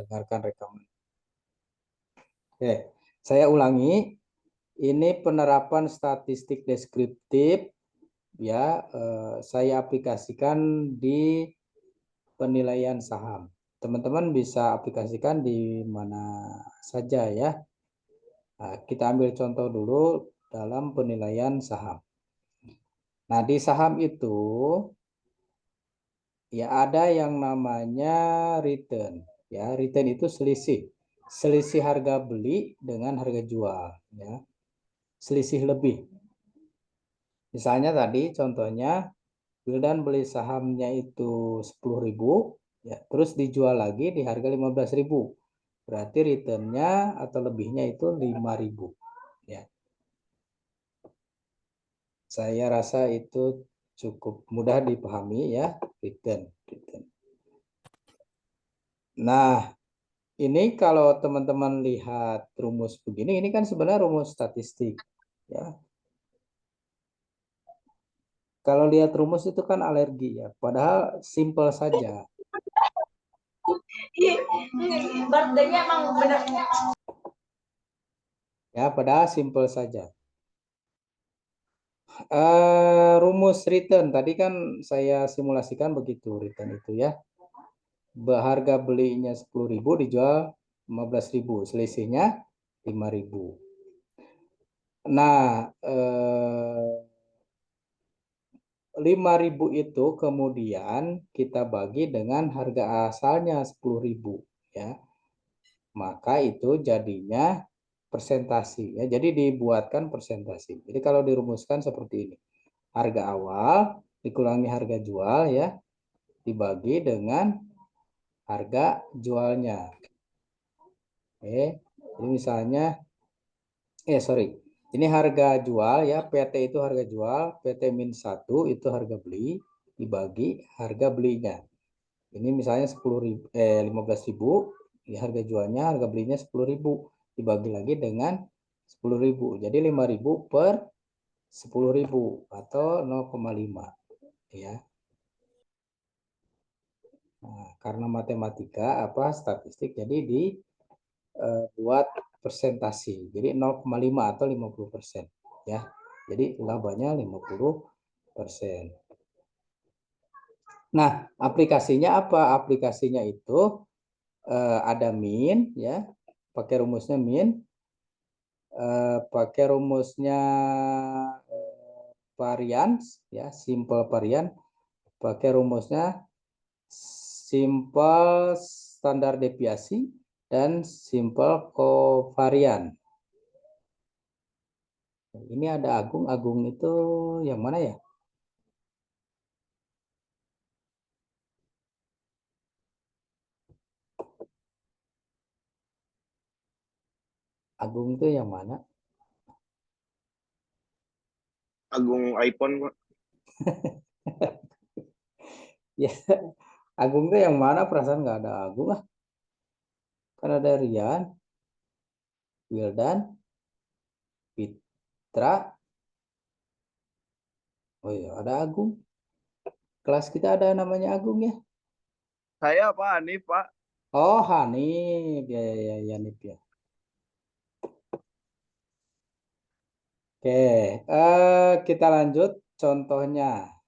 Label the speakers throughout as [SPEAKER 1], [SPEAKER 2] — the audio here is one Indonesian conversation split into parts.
[SPEAKER 1] mendengarkan rekaman. Oke, saya ulangi. Ini penerapan statistik deskriptif ya, saya aplikasikan di penilaian saham. Teman-teman bisa aplikasikan di mana saja ya. Nah, kita ambil contoh dulu dalam penilaian saham. Nah, di saham itu ya ada yang namanya return. Ya, return itu selisih harga beli dengan harga jual ya. Selisih lebih. Misalnya tadi contohnya Wildan beli sahamnya itu 10.000 ya, terus dijual lagi di harga 15.000. Berarti returnnya atau lebihnya itu 5.000 ya. Saya rasa itu cukup mudah dipahami ya, return. Nah, ini kalau teman-teman lihat rumus begini, ini kan sebenarnya rumus statistik ya. Kalau lihat rumus itu kan alergi ya, padahal simple saja.
[SPEAKER 2] Birthday-nya emang benar.
[SPEAKER 1] Ya, padahal simple saja. Rumus return tadi kan saya simulasikan begitu return itu ya. Harga belinya 10.000 dijual 15.000, selisihnya 5.000. Nah, 5.000 itu kemudian kita bagi dengan harga asalnya 10.000 ya. Maka itu jadinya persentasi ya. Jadi dibuatkan persentasi. Jadi kalau dirumuskan seperti ini. Harga awal dikurangi harga jual ya, dibagi dengan harga jualnya. Oke. Jadi misalnya ini harga jual ya, PT itu harga jual, PT min 1 itu harga beli, dibagi harga belinya. Ini misalnya 15.000, ya harga jualnya, harga belinya 10.000, dibagi lagi dengan 10.000. Jadi 5.000 per 10.000 atau 0,5 ya. Nah, karena matematika statistik jadi dibuat persentasi. Jadi 0,5 atau 50% ya. Jadi labanya 50%. Nah, aplikasinya apa? Aplikasinya itu ada min ya. Pakai rumusnya min. Pakai rumusnya varians ya, simple varian. Pakai rumusnya simple standar deviasi dan simple covarian. Ini ada Agung. Agung itu yang mana ya? Agung itu yang mana?
[SPEAKER 3] Agung iPhone, Pak.
[SPEAKER 1] Ya, Agung itu yang mana? Perasaan nggak ada Agung lah. Kan ada Rian, Wildan, Fitra. Oh iya, ada Agung. Kelas kita ada namanya Agung ya.
[SPEAKER 3] Saya Pak Hanif, Pak.
[SPEAKER 1] Oh, Hanif. Ya, Hanif ya. Oke, kita lanjut contohnya.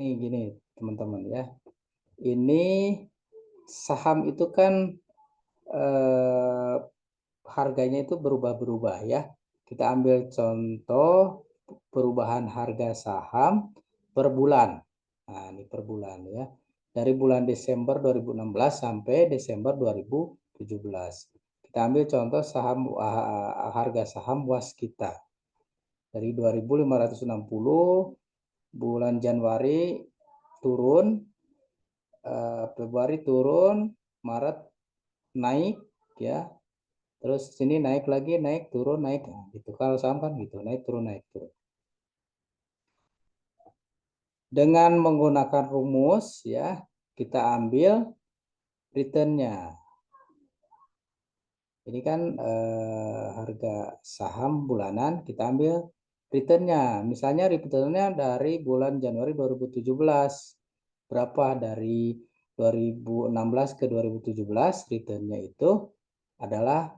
[SPEAKER 1] Nih gini, teman-teman ya. Ini saham itu kan harganya itu berubah-berubah ya. Kita ambil contoh perubahan harga saham per bulan. Nah, ini per bulan ya. Dari bulan Desember 2016 sampai Desember 2017. Kita ambil contoh harga saham Waskita. Dari 2.560 bulan Januari turun, Februari turun, Maret naik ya. Terus sini naik lagi, naik turun, naik gitu. Kalau saham kan gitu, naik turun, naik turun. Dengan menggunakan rumus ya, kita ambil returnnya. Ini kan harga saham bulanan, kita ambil returnnya. Misalnya returnnya dari bulan Januari 2017. Berapa dari 2016 ke 2017 returnnya itu adalah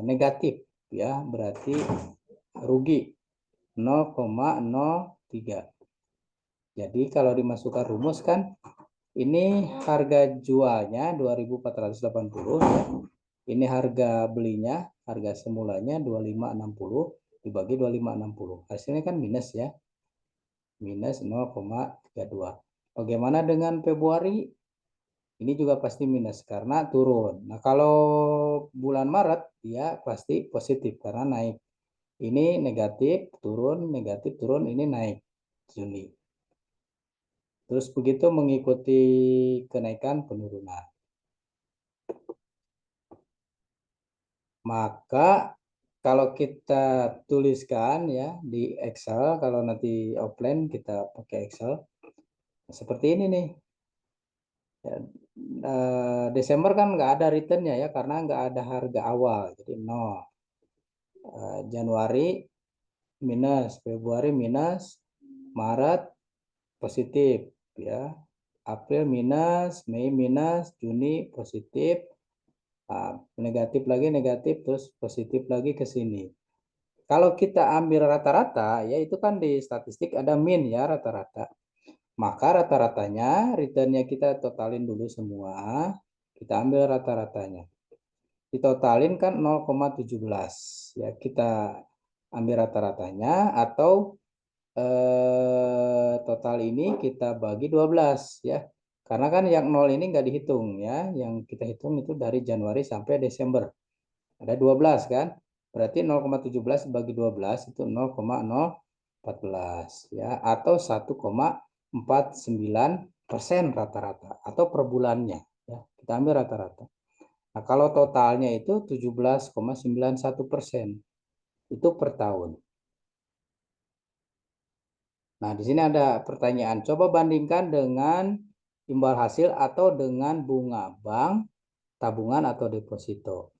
[SPEAKER 1] negatif ya, berarti rugi 0,03. Jadi kalau dimasukkan rumus kan ini harga jualnya 2.480 ya. Ini harga belinya, harga semulanya 2560 dibagi 2560. Hasilnya kan minus ya. Minus 0,32. Bagaimana dengan Februari? Ini juga pasti minus karena turun. Nah, kalau bulan Maret dia pasti positif karena naik. Ini negatif, turun, ini naik. Juni. Terus begitu mengikuti kenaikan penurunan. Maka kalau kita tuliskan ya di Excel, kalau nanti offline kita pakai Excel, seperti ini nih. Desember kan nggak ada returnnya ya karena nggak ada harga awal, jadi 0. Januari minus, Februari minus, Maret positif ya, April minus, Mei minus, Juni positif, negatif lagi negatif, terus positif lagi ke sini. Kalau kita ambil rata-rata ya itu kan di statistik ada min ya rata-rata. Maka rata-ratanya returnnya kita totalin dulu semua. Kita ambil rata-ratanya. Ditotalin kan 0,17. Ya, kita ambil rata-ratanya atau total ini kita bagi 12 ya. Karena kan yang 0 ini nggak dihitung ya. Yang kita hitung itu dari Januari sampai Desember. Ada 12 kan? Berarti 0,17 bagi 12 itu 0,014 ya atau 1,49% rata-rata atau per bulannya ya. Kita ambil rata-rata. Nah, kalau totalnya itu 17,91% itu per tahun. Nah, di sini ada pertanyaan. Coba bandingkan dengan imbal hasil atau dengan bunga bank, tabungan atau deposito.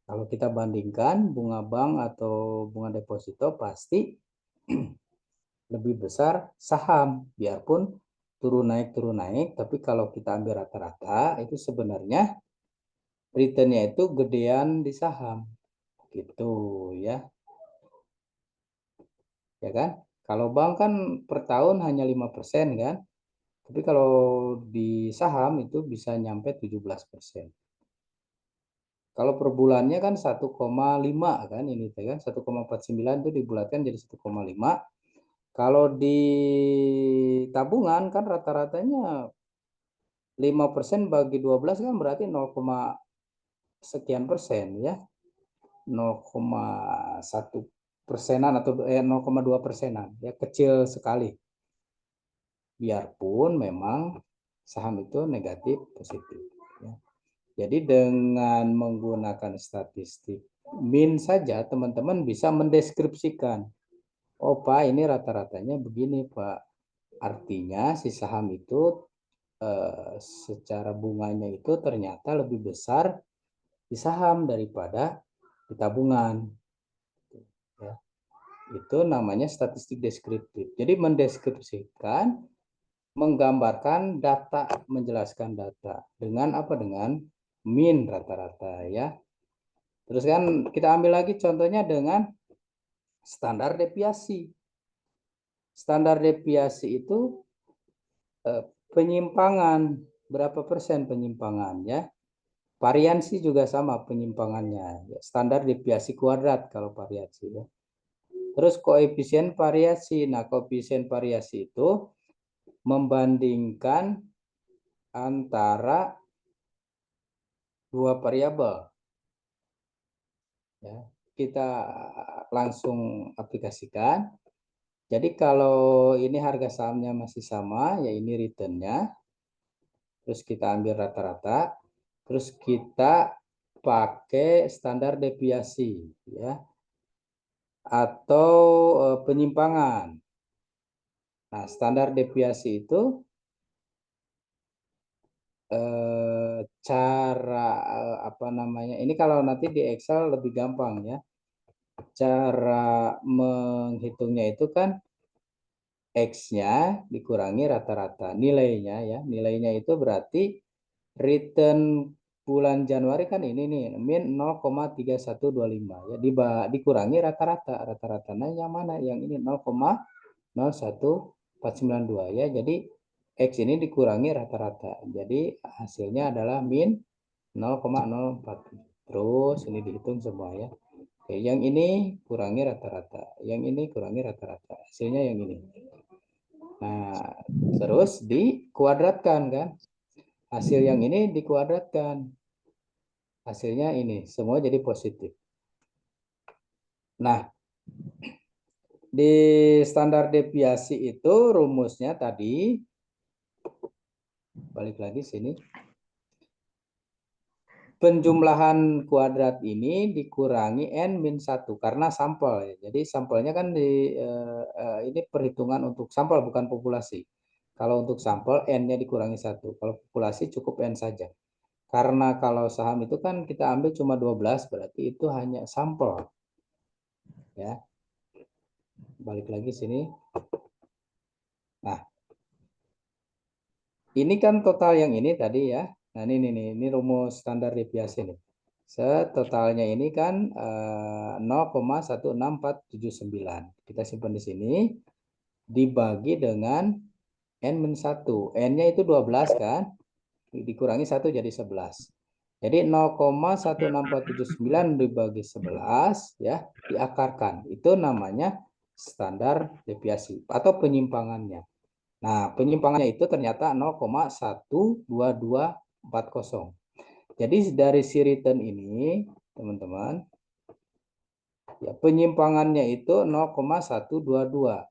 [SPEAKER 1] Kalau kita bandingkan bunga bank atau bunga deposito pasti lebih besar saham. Biarpun turun naik, tapi kalau kita ambil rata-rata itu sebenarnya returnnya itu gedean di saham. Gitu ya. Ya kan? Kalau bank kan per tahun hanya 5% kan? Tapi kalau di saham itu bisa nyampe 17%. Kalau per bulannya kan 1,5 kan ini kan 1,49 itu dibulatkan jadi 1,5. Kalau di tabungan kan rata-ratanya 5% bagi 12 kan berarti 0, sekian persen ya. 0,1 persenan atau 0,2 persenan ya, kecil sekali. Biarpun memang saham itu negatif positif ya. Jadi dengan menggunakan statistik min saja teman-teman bisa mendeskripsikan, oh Pak ini rata-ratanya begini Pak, artinya si saham itu secara bunganya itu ternyata lebih besar di saham daripada di tabungan ya. Itu namanya statistik deskriptif. Jadi mendeskripsikan, menggambarkan data, menjelaskan data dengan apa, dengan min rata-rata ya. Terus kan kita ambil lagi contohnya dengan standar deviasi. Standar deviasi itu penyimpangan, berapa persen penyimpangan ya. Variansi juga sama penyimpangannya. Standar deviasi kuadrat kalau variasi ya. Terus koefisien variasi. Nah, koefisien variasi itu membandingkan antara dua variabel. Ya, kita langsung aplikasikan. Jadi kalau ini harga sahamnya masih sama, ya ini returnnya. Terus kita ambil rata-rata. Terus kita pakai standar deviasi, ya, atau penyimpangan. Nah, standar deviasi itu cara apa namanya? Ini kalau nanti di Excel lebih gampang ya. Cara menghitungnya itu kan X-nya dikurangi rata-rata. Nilainya ya, nilainya itu berarti return bulan Januari kan ini nih, min 0,3125 ya, dikurangi rata-rata. Rata-ratanya yang mana? Yang ini 0,01492 ya. Jadi X ini dikurangi rata-rata. Jadi hasilnya adalah min 0,04. Terus ini dihitung semua ya. Oke, yang ini kurangi rata-rata. Yang ini kurangi rata-rata. Hasilnya yang ini. Nah, terus dikuadratkan kan. Hasil yang ini dikuadratkan. Hasilnya ini. Semua jadi positif. Nah, di standar deviasi itu rumusnya tadi. Balik lagi sini. Penjumlahan kuadrat ini dikurangi n-1 karena sampel ya. Jadi sampelnya kan ini perhitungan untuk sampel bukan populasi. Kalau untuk sampel n-nya dikurangi 1. Kalau populasi cukup n saja. Karena kalau saham itu kan kita ambil cuma 12 berarti itu hanya sampel. Ya. Balik lagi sini. Nah, ini kan total yang ini tadi ya. Nah, ini rumus standar deviasi nih. Totalnya ini kan 0,16479. Kita simpan di sini. Dibagi dengan n-1. N-nya itu 12 kan. Dikurangi 1 jadi 11. Jadi 0,16479 dibagi 11 ya, diakarkan. Itu namanya standar deviasi atau penyimpangannya. Nah, penyimpangannya itu ternyata 0,12240. Jadi dari si return ini, teman-teman, ya penyimpangannya itu 0,122.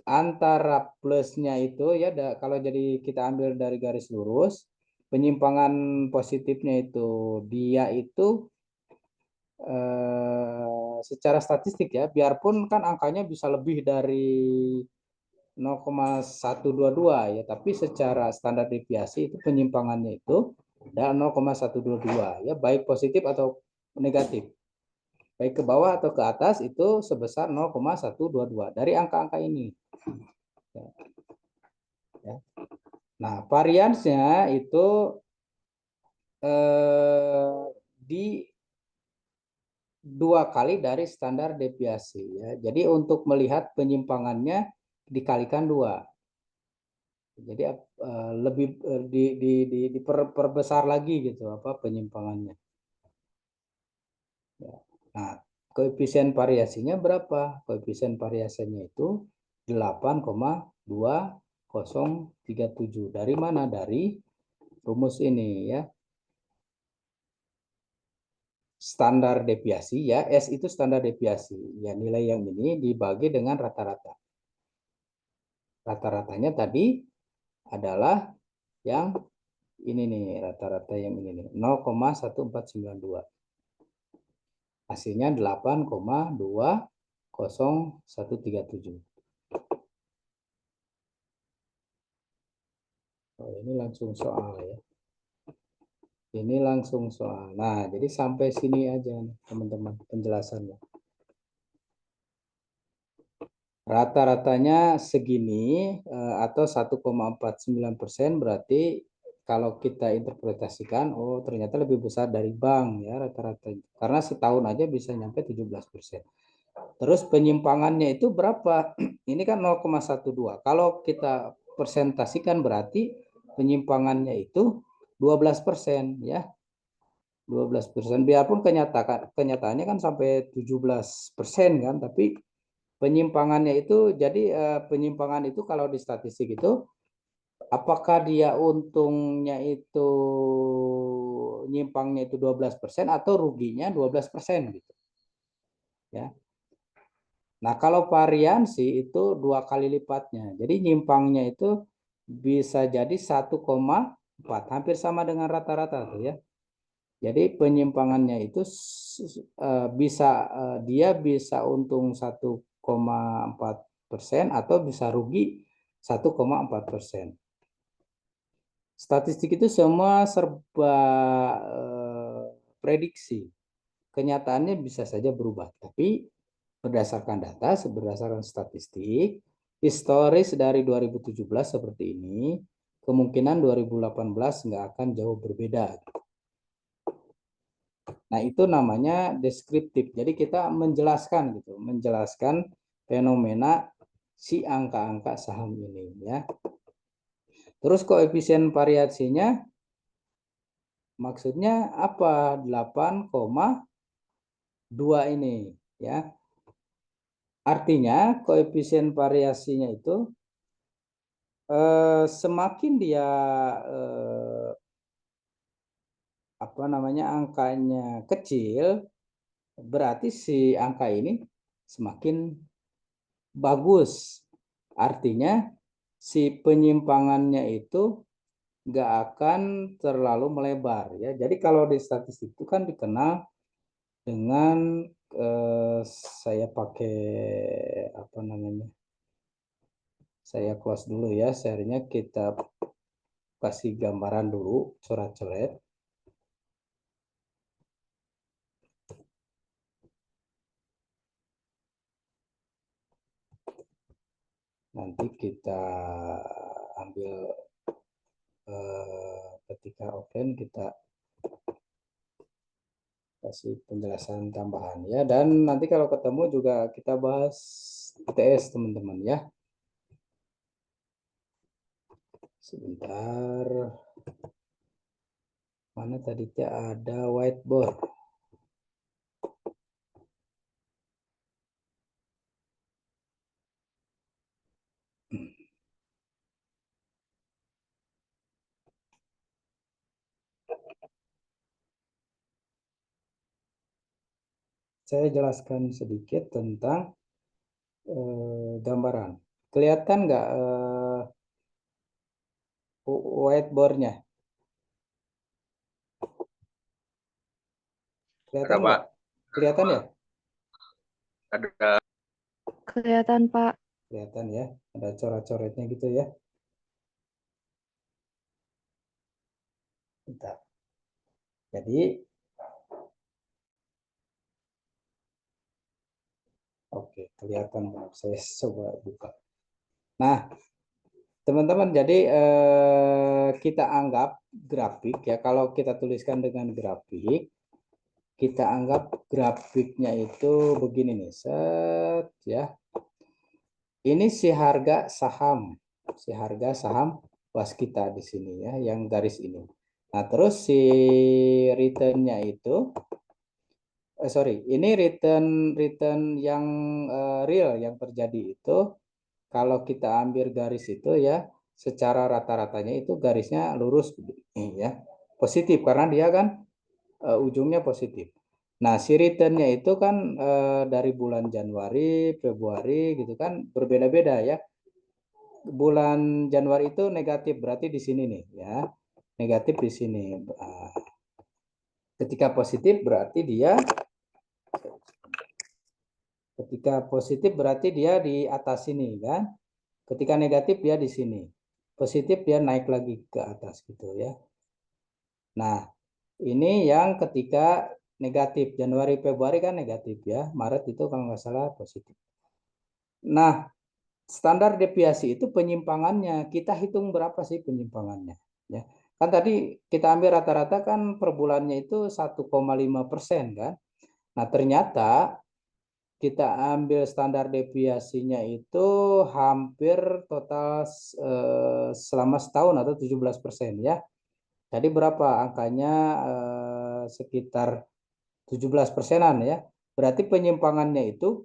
[SPEAKER 1] Antara plusnya itu ya kalau jadi kita ambil dari garis lurus, penyimpangan positifnya itu dia itu secara statistik ya, biarpun kan angkanya bisa lebih dari 0,122 ya, tapi secara standar deviasi itu penyimpangannya itu ada 0,122 ya, baik positif atau negatif. Baik ke bawah atau ke atas itu sebesar 0,122 dari angka-angka ini. Ya. Nah, variansnya itu di 2 kali dari standar deviasi ya. Jadi untuk melihat penyimpangannya dikalikan 2. Jadi lebih diperbesar lagi gitu apa penyimpangannya. Ya. Nah, koefisien variasinya berapa? Koefisien variasinya itu 8,2037. Dari mana? Dari rumus ini ya. Standar deviasi ya, S itu standar deviasi. Ya, nilai yang ini dibagi dengan rata-rata. Rata-ratanya tadi adalah yang ini nih, rata-rata yang ini nih, 0,1492. Hasilnya 8,20137. Oh, ini langsung soal ya. Ini langsung soal. Nah, jadi sampai sini aja teman-teman penjelasannya. Rata-ratanya segini atau 1,49% berarti kalau kita interpretasikan, oh ternyata lebih besar dari bank ya rata-rata. Karena setahun aja bisa nyampe 17%. Terus penyimpangannya itu berapa? Ini kan 0,12. Kalau kita persentasikan berarti penyimpangannya itu 12% ya. 12%. Biarpun kenyataannya kan sampai 17% kan, tapi penyimpangannya itu jadi penyimpangan itu kalau di statistik itu apakah dia untungnya itu nyimpangnya itu 12% atau ruginya 12% gitu. Ya. Nah, kalau variansi itu 2 kali lipatnya. Jadi nyimpangnya itu bisa jadi 1,4, hampir sama dengan rata-rata tuh ya. Jadi penyimpangannya itu dia bisa untung 1,4% atau bisa rugi 1,4%. Statistik itu semua serba prediksi. Kenyataannya bisa saja berubah, tapi berdasarkan data, berdasarkan statistik, historis dari 2017 seperti ini, kemungkinan 2018 nggak akan jauh berbeda. Nah, itu namanya deskriptif. Jadi kita menjelaskan gitu, menjelaskan fenomena si angka-angka saham ini ya. Terus koefisien variasinya maksudnya apa? 8,2 ini ya. Artinya koefisien variasinya itu semakin dia apa namanya angkanya kecil, berarti si angka ini semakin bagus. Artinya si penyimpangannya itu nggak akan terlalu melebar ya. Jadi kalau di statistik itu kan dikenal dengan saya pakai apa namanya? Saya close dulu ya, serinya kita kasih gambaran dulu, coret-coret. Nanti kita ambil ketika offline kita kasih penjelasan tambahan ya, dan nanti kalau ketemu juga kita bahas ITS teman-teman ya. Sebentar, mana tadi ada whiteboard. Saya jelaskan sedikit tentang gambaran. Kelihatan nggak whiteboardnya? Kelihatan
[SPEAKER 3] Ada,
[SPEAKER 1] nggak?
[SPEAKER 3] Pak.
[SPEAKER 1] Kelihatan ya?
[SPEAKER 3] Ada.
[SPEAKER 4] Kelihatan, Pak.
[SPEAKER 1] Kelihatan ya? Ada coret-coretnya gitu ya. Bentar. Jadi, oke, kelihatan. Saya coba buka. Nah, teman-teman, jadi kita anggap grafik ya. Kalau kita tuliskan dengan grafik, kita anggap grafiknya itu begini nih, set ya. Ini si harga saham waskita di sini ya, yang garis ini. Nah, terus si returnnya itu, ini return yang real yang terjadi itu, kalau kita ambil garis itu ya, secara rata-ratanya itu garisnya lurus ya, positif karena dia kan ujungnya positif. Nah, si returnnya itu kan dari bulan Januari, Februari gitu kan berbeda-beda ya. Bulan Januari itu negatif, berarti di sini nih ya. Negatif di sini. Ketika positif berarti dia di atas sini kan. Ketika negatif dia di sini. Positif dia naik lagi ke atas gitu ya. Nah, ini yang ketika negatif, Januari Februari kan negatif ya, Maret itu kalau nggak salah positif. Nah, standar deviasi itu penyimpangannya, kita hitung berapa sih penyimpangannya ya. Kan tadi kita ambil rata-rata kan per bulannya itu 1,5% kan. Nah, ternyata kita ambil standar deviasinya itu hampir total selama setahun atau 17% ya. Jadi berapa angkanya, sekitar 17%-an ya. Berarti penyimpangannya itu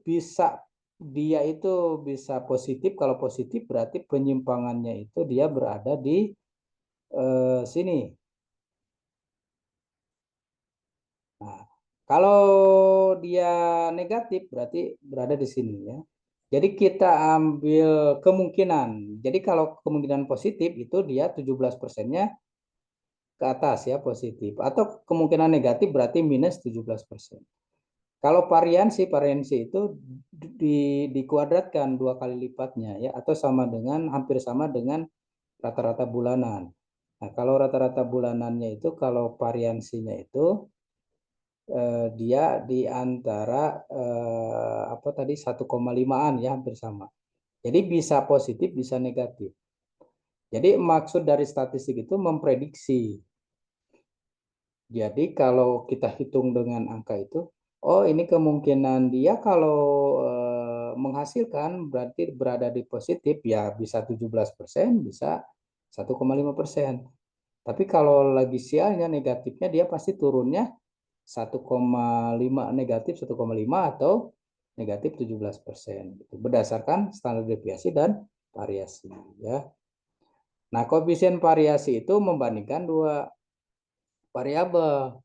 [SPEAKER 1] dia itu bisa positif. Kalau positif berarti penyimpangannya itu dia berada di sini. Nah, kalau dia negatif berarti berada di sini ya. Jadi kita ambil kemungkinan. Jadi kalau kemungkinan positif itu dia 17%-nya ke atas ya, positif. Atau kemungkinan negatif berarti minus 17%. Kalau variansi itu dikuadratkan 2 kali lipatnya ya, atau hampir sama dengan rata-rata bulanan. Nah, kalau rata-rata bulanannya itu, kalau variansinya itu dia di antara apa tadi 1,5-an ya, hampir sama. Jadi bisa positif, bisa negatif. Jadi maksud dari statistik itu memprediksi. Jadi kalau kita hitung dengan angka itu, oh ini kemungkinan dia kalau menghasilkan berarti berada di positif ya bisa 17%, bisa 1,5%. Tapi kalau lagi sialnya negatifnya dia pasti turunnya 1,5 negatif 1,5 atau negatif 17%. Berdasarkan standar deviasi dan variasi ya. Nah, koefisien variasi itu membandingkan dua variabel.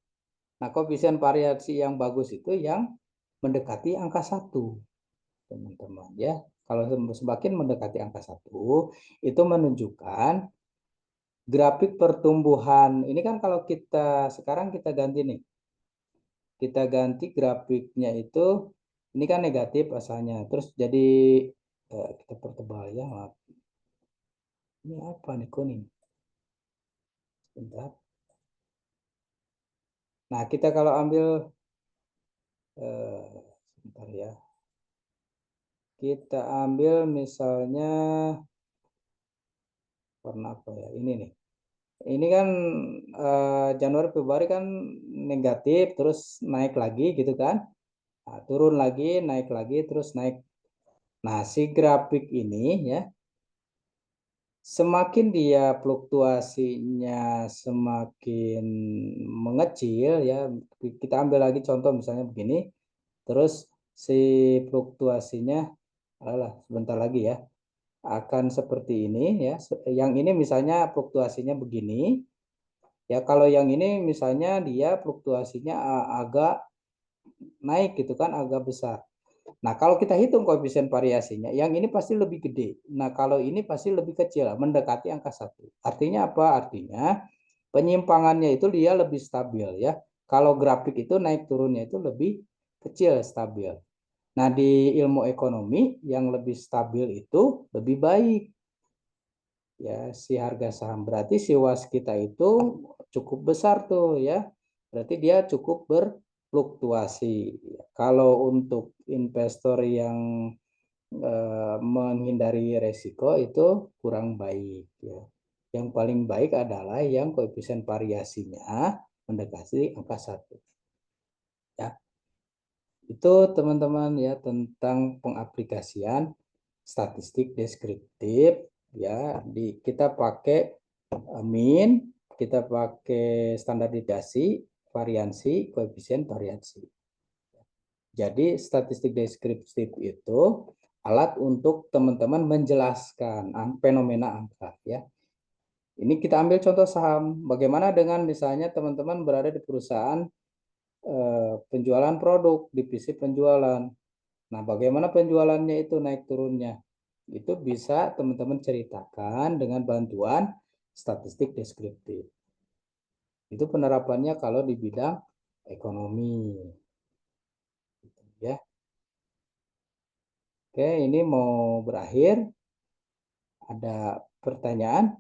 [SPEAKER 1] Nah, koefisien variasi yang bagus itu yang mendekati angka 1, teman-teman ya. Kalau semakin mendekati angka 1, itu menunjukkan grafik pertumbuhan. Ini kan kalau kita sekarang kita ganti nih. Kita ganti grafiknya itu, ini kan negatif asalnya. Terus jadi kita pertebal ya, maaf. Ini apa nih kuning? Sebentar. Nah, kita kalau ambil sebentar ya. Kita ambil misalnya warna apa ya? Ini nih. Ini kan Januari Februari kan negatif terus naik lagi gitu kan. Nah, turun lagi, naik lagi terus naik. Nah, si grafik ini ya semakin dia fluktuasinya semakin mengecil ya. Kita ambil lagi contoh misalnya begini. Terus si fluktuasinya adalah sebentar lagi ya akan seperti ini ya. Yang ini misalnya fluktuasinya begini. Ya kalau yang ini misalnya dia fluktuasinya agak naik gitu kan, agak besar. Nah, kalau kita hitung koefisien variasinya, yang ini pasti lebih gede. Nah, kalau ini pasti lebih kecil, mendekati angka 1. Artinya apa? Artinya penyimpangannya itu dia lebih stabil ya. Kalau grafik itu naik turunnya itu lebih kecil, stabil. Nah, di ilmu ekonomi yang lebih stabil itu lebih baik. Ya, si harga saham berarti si was kita itu cukup besar tuh ya. Berarti dia cukup berfluktuasi. Kalau untuk investor yang menghindari resiko itu kurang baik ya. Yang paling baik adalah yang koefisien variasinya mendekati angka 1. Ya. Itu teman-teman ya tentang pengaplikasian statistik deskriptif ya. Kita pakai mean, kita pakai standar deviasi, variansi, koefisien variasi. Jadi statistik deskriptif itu alat untuk teman-teman menjelaskan fenomena angka ya. Ini kita ambil contoh saham. Bagaimana dengan misalnya teman-teman berada di perusahaan penjualan produk, divisi penjualan. Nah, bagaimana penjualannya itu naik turunnya? Itu bisa teman-teman ceritakan dengan bantuan statistik deskriptif. Itu penerapannya kalau di bidang ekonomi. Ya. Oke, ini mau berakhir. Ada pertanyaan?